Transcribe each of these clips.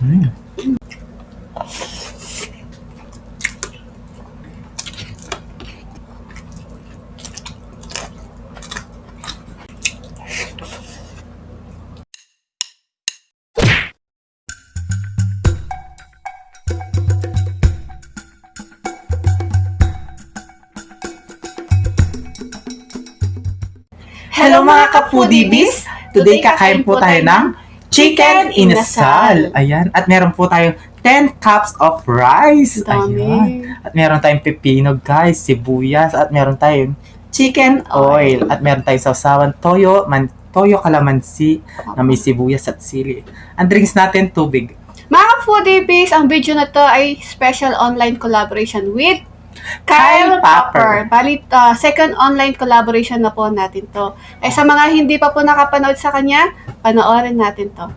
Mm. Hello mga ka-foodies! Today kakain po tayo ng chicken inasal. Ayan. At meron po tayong 10 cups of rice. Dami. Ayan. At meron tayong pepino guys, sibuyas. At meron tayong chicken oil. At meron tayong sausawan toyo, toyo calamansi na may sibuyas at sili. Ang drinks natin, tubig. Mga foodies, ang video na to ay special online collaboration with Kyle Popper. Balit, second online collaboration na po natin to. Ay sa mga hindi pa po nakapanood sa kanya, panoorin natin to.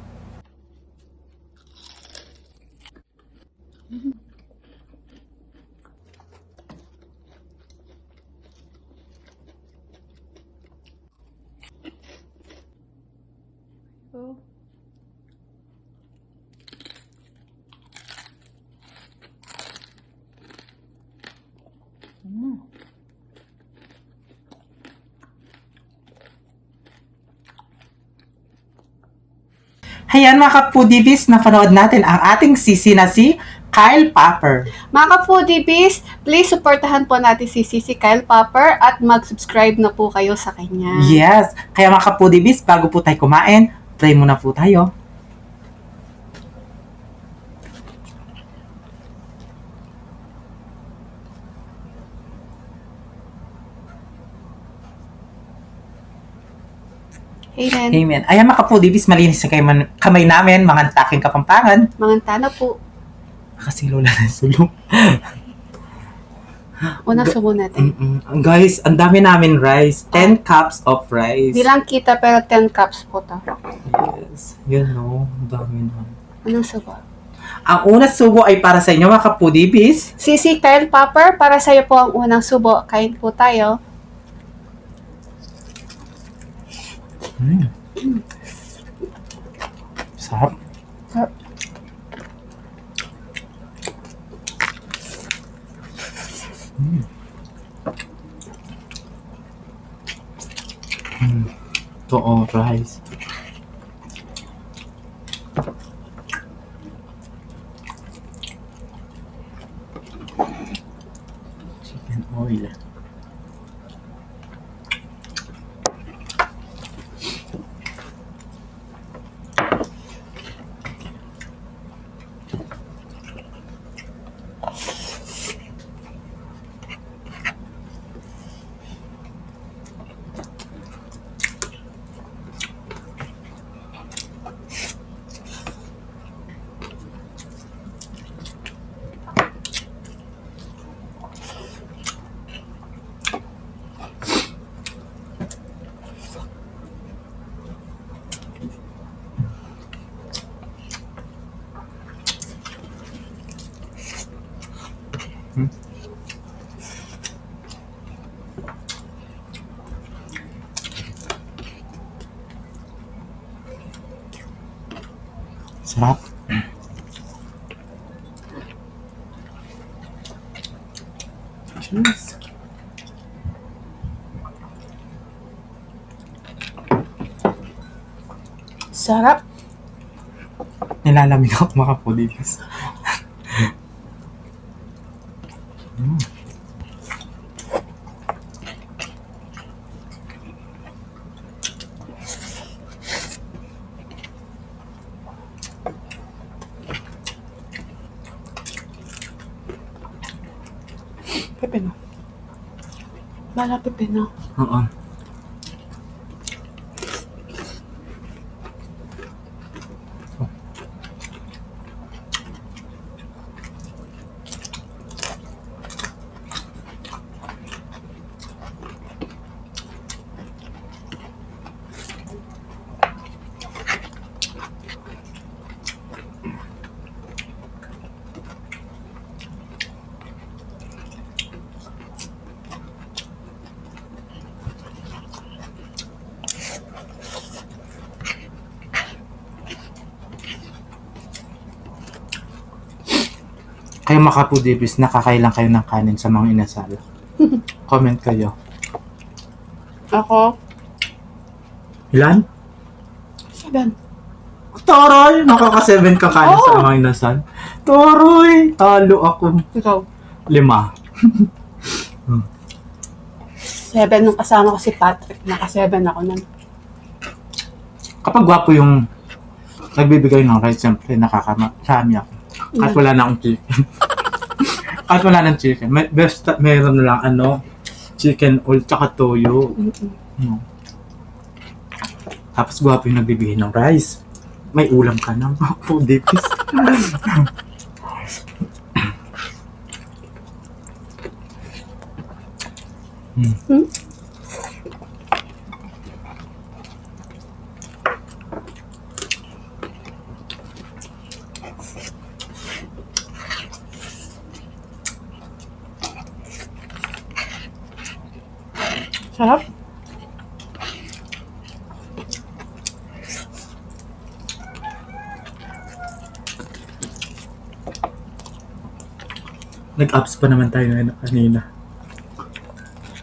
Ayan mga ka-foodies, napanood natin ang ating sisi na si Kyle Popper. Mga ka-foodies, please supportahan po natin si Kyle Popper at mag-subscribe na po kayo sa kanya. Yes. Kaya mga ka-foodies, bago po tayo kumain, try muna po tayo. Amen. Amen. Ayan mga ka-foodies, malinis na kamay namin, mga taking kapampangan. Mga tana po. Kasi lola na sulo. Unang subo natin. Guys, ang dami namin rice. 10 cups of rice. Di lang kita pero 10 cups po to. Yes. Yun no. Ang dami na. Unang subo. Ang unang subo ay para sa inyo mga ka-foodies. Si Kyle Popper, para sa'yo po ang unang subo. Kain po tayo. Sarap. Ito rice. Chicken oil. Sarap. Cheese. Sarap. Nilalamig ako mga ka-foodies. Pepino. Bala pepino. Oo. Kayo mga kapudibis, nakakailan kayo ng kanin sa mga inasal? Comment kayo. Ako, Ilan? 7. Toroy! Nakaka-7 ka kanin sa Oh! mga inasal. Toroy! Talo ako. Ikaw. 5. 7 nung kasama ko si Patrick. Naka-7 ako nun. Kapag gwapo yung nagbibigay ng rice, siyempre nakakarami ako. Kahit wala na akong chicken. Kahit wala ng chicken. Meron lang chicken oil tsaka toyo. No. Tapos gwapo yung nagbibigay ng rice. May ulam ka na. Oh, dipis. Sarap. Nag-ups pa naman tayo na kanina.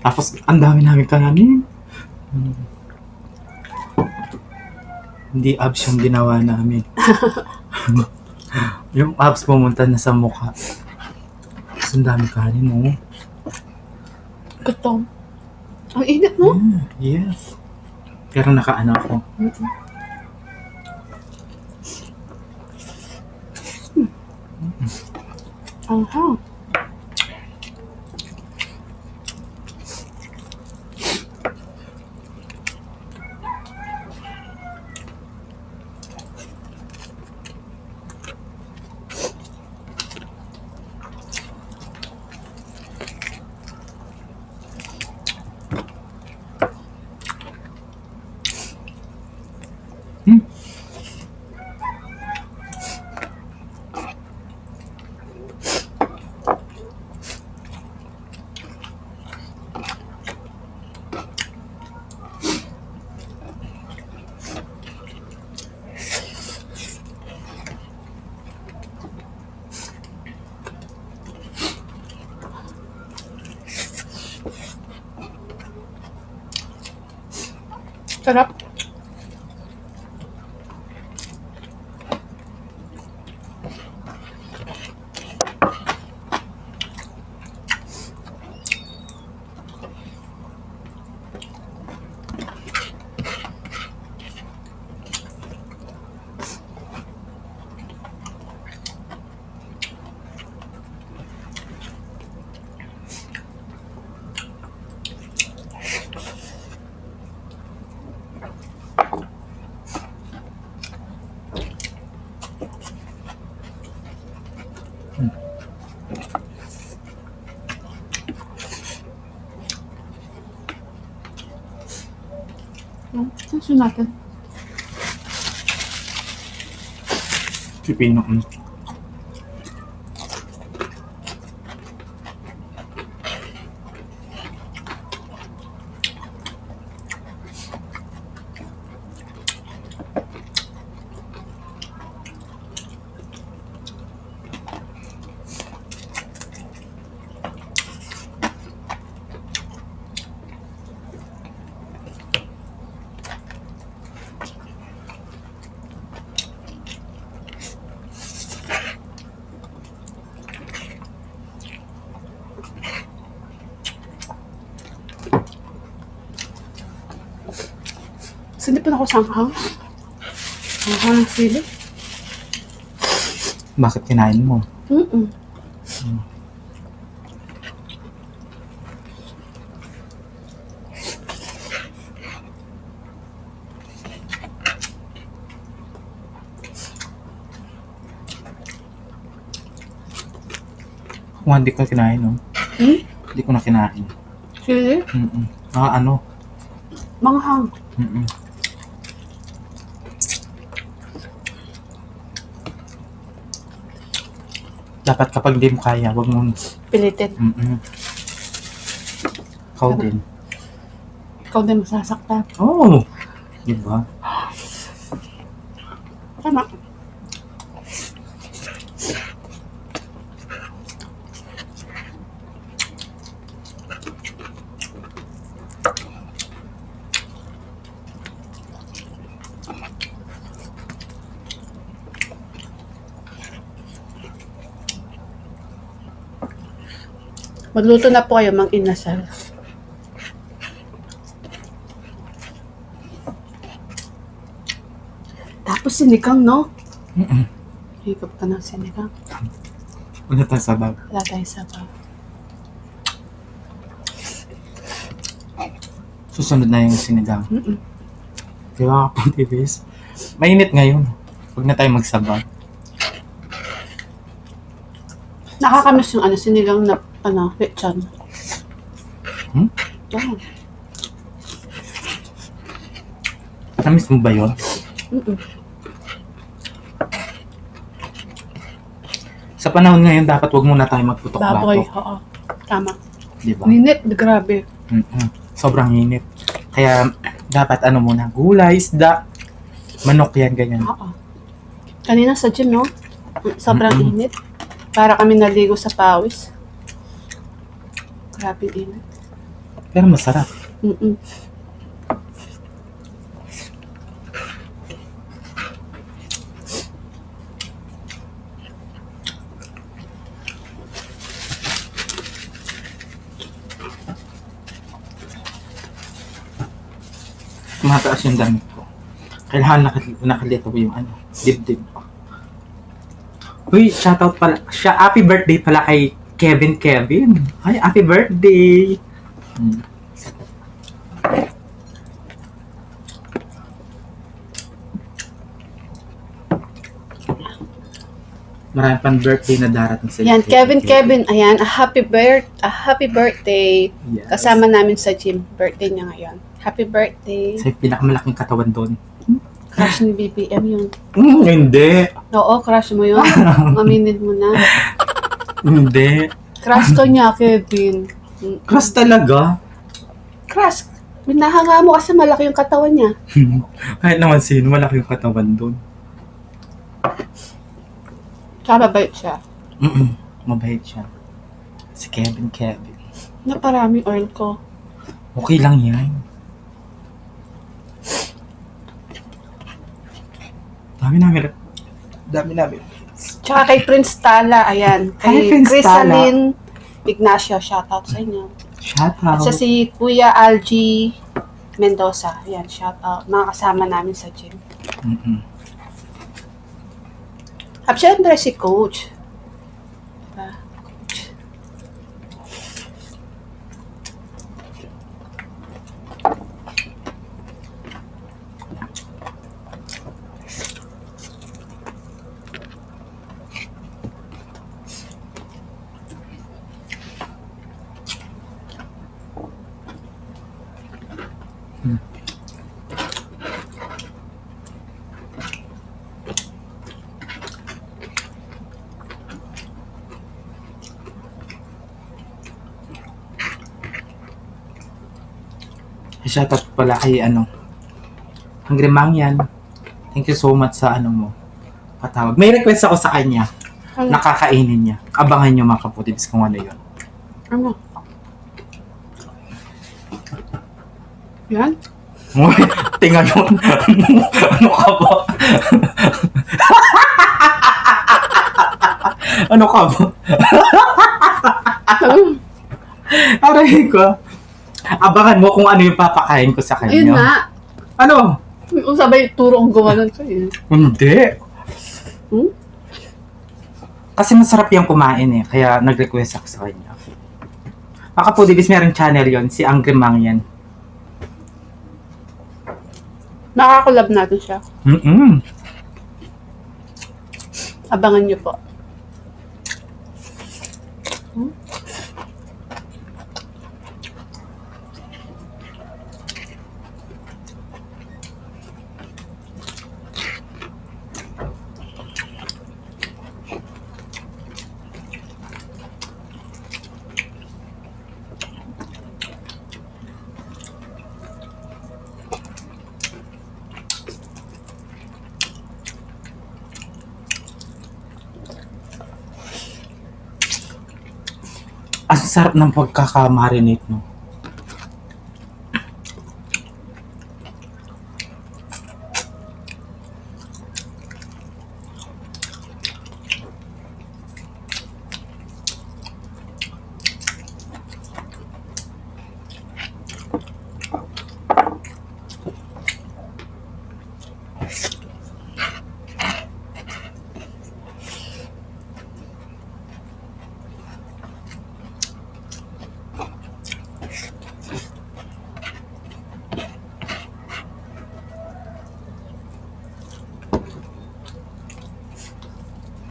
Tapos, ang dami namin kanin. Hindi abs yung ginawa namin. Yung abs pumunta na sa mukha. Tapos, ang dami kanin, no? Gutom. Ang init mo. Yes. Pero nakaano ako. Aha. Sarap. Saan natin? Pipino. So, hindi pa na ako sanghaw. Sanghaw ng sili. Bakit kinain mo? Kung hindi ko kinain, no? Hindi ko na kinain. Sili? Ano? Manghang. Dapat kapag di mo kaya, wag mo. Pilitin. Ikaw din. Ikaw din masasaktan. Oh! Diba? Tama. Magluto na po kayo, Mang Inasal. Tapos sinigang, no? Higop ka ng sinigang. Wala tayong sabaw. Wala tayong sabaw. Susunod na yung sinigang. Mm-mm. Di ba, kapatibis? Mainit ngayon. Huwag na tayo magsabaw. Nakakamiss yung sinigang na, lechon. Hmm? Oh. Namiss mo ba yun? Mm-mm. Sa panahon ngayon, dapat wag muna tayo Baboy, magputok-batok. oo. Tama. Di ba? Ninit, grabe. Sobrang init. Kaya, dapat muna, gulay, isda, manok yan, ganyan. Oo. Kanina sa gym, no? Sobrang Mm-mm. init. Para kami naligo sa pawis. Grabe init. Pero masarap. Mm-mm. Tumataas yung damit ko. Kailangan nakalito ko yung dibdib ko. Uy, shoutout pala. Happy birthday pala kay Kevin. Ay, happy birthday! Marami pang birthday na darating sa Yan, Kevin, ayan, a happy birthday. Yes. Kasama namin sa gym. Birthday niya ngayon. Happy birthday. Sa pinakamalaking katawan doon. Crush ni BBM yun. Hindi. Oo, crush mo yun. Aminin mo na. Hindi. Crush to niya, Kevin. Crush talaga. Crush. Binahanga mo kasi malaki yung katawan niya. Kahit naman sino, malaki yung katawan doon. Tsaka mabait siya. Mabait siya. Si Kevin. Naparaming oil ko. Okay lang yan. Dami namin. Tsaka kay Prince Tala, ayan. Hi, Kay Prince Crisaline Ignacio, shoutout sa inyo. At Shoutout. sa si Kuya Algie Mendoza, ayan, shoutout. Mga kasama namin sa gym. At syempre si Coach. Diba? Shoutout pala kay Hungry Mang yan. Thank you so much sa mo. Patawag. May request ako sa kanya. Nakakainin niya. Abangan nyo mga kaputibs kung ano yun. Ano? Yan? Uy, tingnan mo. Ano ka ba? Ano ka ba? Aray ko. Abangan mo kung ano yung papakain ko sa kanya. Ayun nga. Ano? Sabay turo ang gumanon sa'yo. Hindi. Hmm? Kasi masarap yung kumain kaya nag-request ako sa kanya. Baka po, Davis, meron channel yon si Angry Mang yan. Nakakulab natin siya. Abangan niyo po. Ang sarap ng pagkakamarinate mo.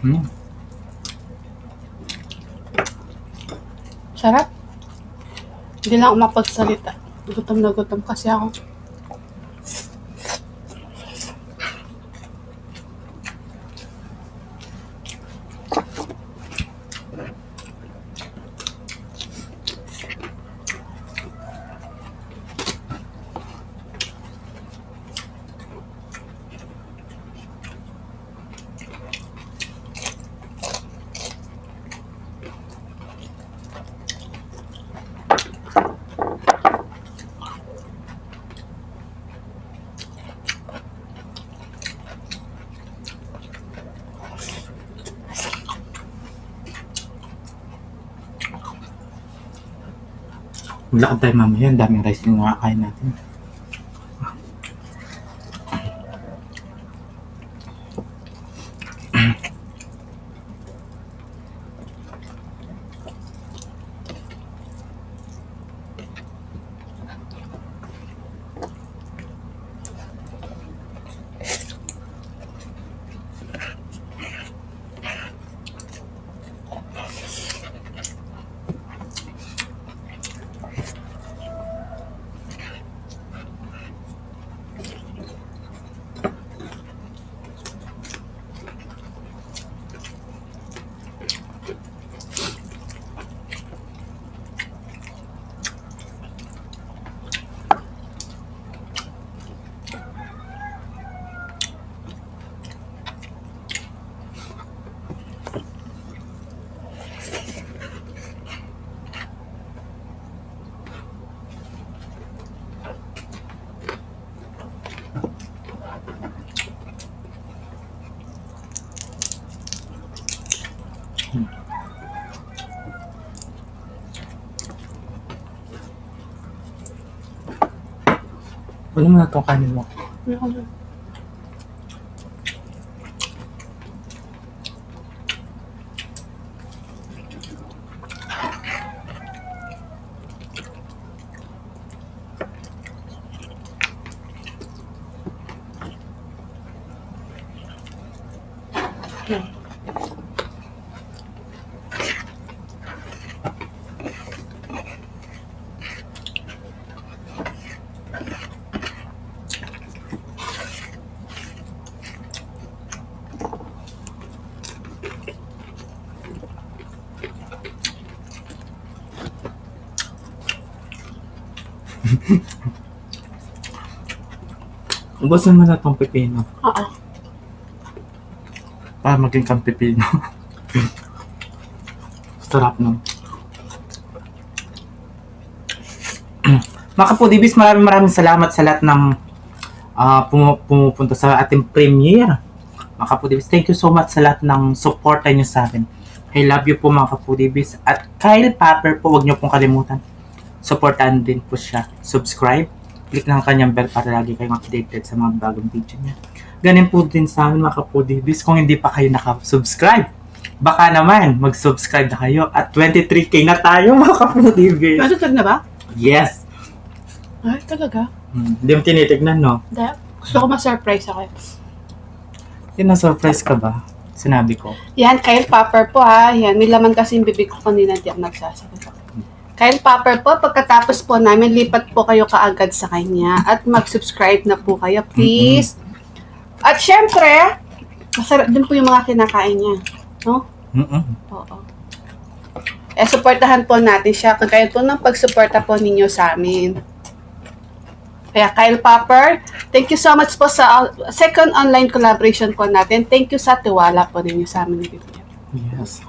Mm. Sarap. Hindi lang ako mapagsalita. Gutom na gutom kasi ako. Maglakad tayo mamaya. Ang daming rice yung makakain natin. Wala mo na itong kanin mo. Ubusin mo na itong pipino. Oo. Para maging kang pipino. Sarap nun. Mga kapudibis, maraming salamat sa lahat ng pumupunta sa ating premiere. Mga kapudibis, thank you so much sa lahat ng support nyo sa akin. I love you po mga kapudibis. At Kyle Popper po, huwag nyo pong kalimutan. Supportan din po siya. Subscribe. Click ng kanyang bell para lagi kayong updated sa mga bagong video niya. Ganun po din sa amin mga kapudibis. Kung hindi pa kayo nakasubscribe, baka naman mag-subscribe na kayo. At 23K na tayo mga kapudibis. Matutag na ba? Yes! Ay, talaga? Hindi mo tinitignan, no? Hindi. Gusto ko ma-surprise ako. Yung na-surprise ka ba? Sinabi ko. Yan, Kyle Popper po ha. Yan, may laman kasi yung bibig ko kanina, di ako nagsasabi. Kyle Popper po, pagkatapos po namin, lipat po kayo kaagad sa kanya. At mag-subscribe na po kayo, please. At syempre, masarap din po yung mga kinakain niya. No? Oo. Supportahan po natin siya. Kagaya po ng pagsuporta po ninyo sa amin. Kaya Kyle Popper, thank you so much po sa second online collaboration po natin. Thank you sa tiwala po ninyo sa amin. Yes.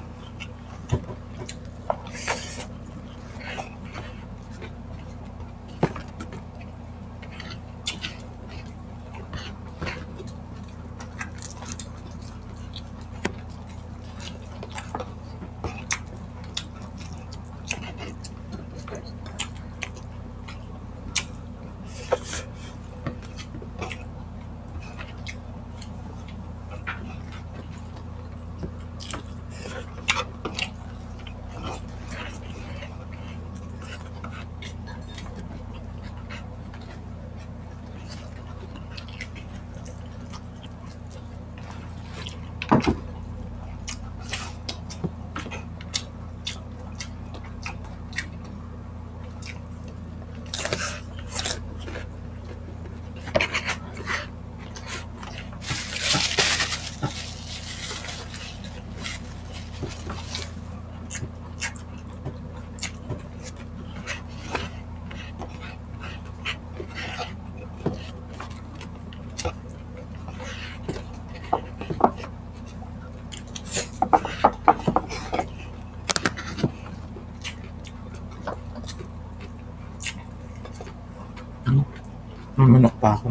pa ako.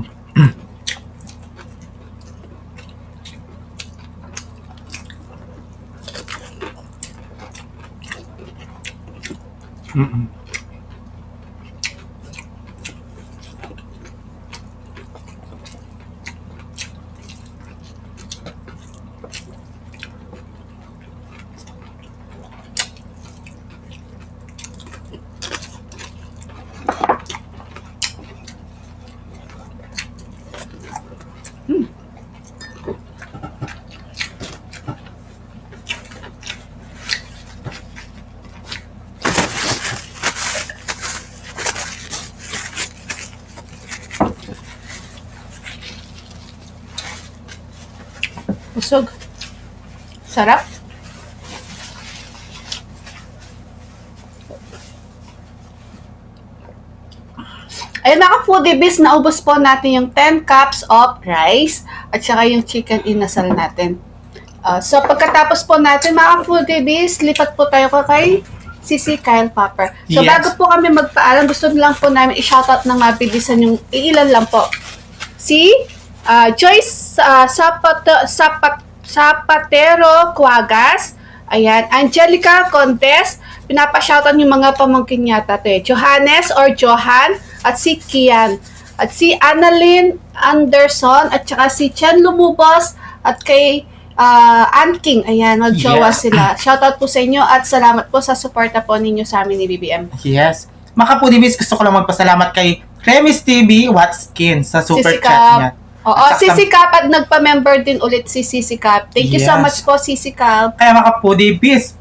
Mm-mm. Busog. Sarap. Ayun mga foodie-biz, naubos po natin yung 10 cups of rice at saka yung chicken inasal natin. So pagkatapos po natin mga foodie-biz, lipat po tayo kay Sisi Kyle Popper. So Yes. bago po kami magpaalam, gusto lang po namin i-shoutout ng mabilisan yung iilan lang po. Si Joyce Zapatero Cuagas, ayan, Angelica Contes, pinapa-shoutout yung mga pamangkin yata to eh. Johannes or Johan, at si Kian, at si Annalyn Anderson, at saka si Chen Lumubos, at kay Ann King, ayan, mag-jowa Yeah. sila. Shoutout po sa inyo at salamat po sa suporta po ninyo sa amin ni BBM. Yes. Mga Kapudibis, gusto ko lang magpasalamat kay Remis TV Watskin sa super Sisi chat Cap. niya. Oo, At saka- Sisi Cap, at nagpa-member din ulit si Sisi Cap. Thank you so Yes. much po, Sisi Cap. Kaya mga Kapudibis,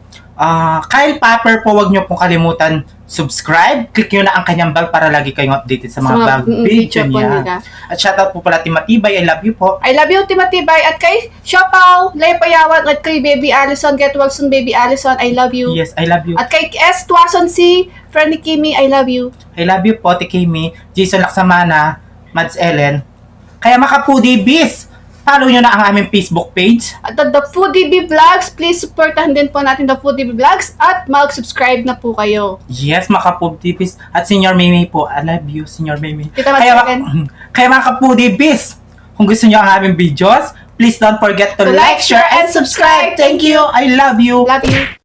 Kyle Popper po, wag niyo pong kalimutan subscribe. Click niyo na ang kanyang bell para lagi kayong updated sa mga bagong video po niya. nila. At shoutout po pala Timatibay, I love you po. I love you, Timatibay, at kay Siopaw, Lay Payawan, at kay Baby Allison, Get Well Soon, Baby Allison, I love you. Yes, I love you. At kay S. Tuason C. Franny Kimi, I love you. I love you po, Tikimi, Jason Laksamana, Mads Ellen. Kaya mga Kapudibis, follow nyo na ang aming Facebook page. At The Foodie B Vlogs, please supportahan din po natin The Foodie B Vlogs at mag-subscribe na po kayo. Yes, mga Kapudibis. At Senior Mimi po, I love you, Senior Mimi. Kita Mads Kaya, Ellen. kaya mga Kapudibis, kung gusto nyo ang aming videos, please don't forget to like, share, and subscribe. Thank you. I love you. Love you.